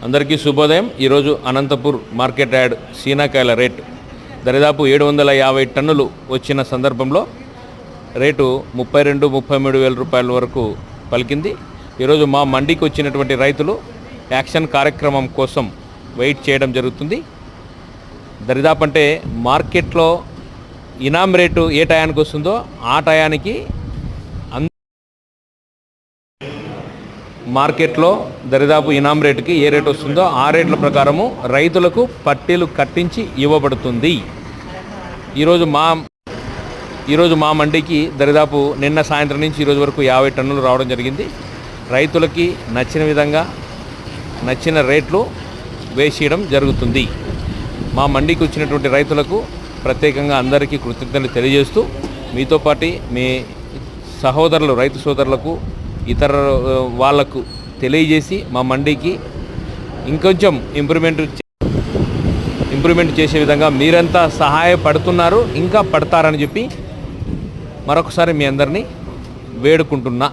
అందరికీ శుభోదయం. ఈరోజు అనంతపూర్ మార్కెట్ యార్డ్ సీనాకాయల రేటు దరిదాపు 750 టన్నులు వచ్చిన సందర్భంలో రేటు 32-33 వేల రూపాయల వరకు పలికింది. ఈరోజు మా మండికి వచ్చినటువంటి రైతులు యాక్షన్ కార్యక్రమం కోసం వెయిట్ చేయడం జరుగుతుంది. దరిదాపు అంటే మార్కెట్లో ఇనాం రేటు ఏ టయానికి వస్తుందో ఆ టయానికి మార్కెట్లో దరిదాపు ఇనాం రేటుకి ఏ రేటు వస్తుందో ఆ రేట్ల ప్రకారము రైతులకు పట్టీలు కట్టించి ఇవ్వబడుతుంది. ఈరోజు మా మండికి దరిదాపు నిన్న సాయంత్రం నుంచి ఈరోజు వరకు 50 టన్నులు రావడం జరిగింది. రైతులకి నచ్చిన విధంగా నచ్చిన రేట్లు వేసేయడం జరుగుతుంది. మా మండికి వచ్చినటువంటి రైతులకు ప్రత్యేకంగా అందరికీ కృతజ్ఞతలు తెలియజేస్తూ మీతో పాటు మీ సహోదరులు రైతు సోదరులకు ఇతర వాళ్లకు తెలియజేసి మా మండికి ఇంకొంచెం ఇంప్రూవ్మెంట్ చేసే విధంగా మీరంతా సహాయపడుతున్నారు, ఇంకా పడతారని చెప్పి మరొకసారి మీ అందరినీ వేడుకుంటున్నా.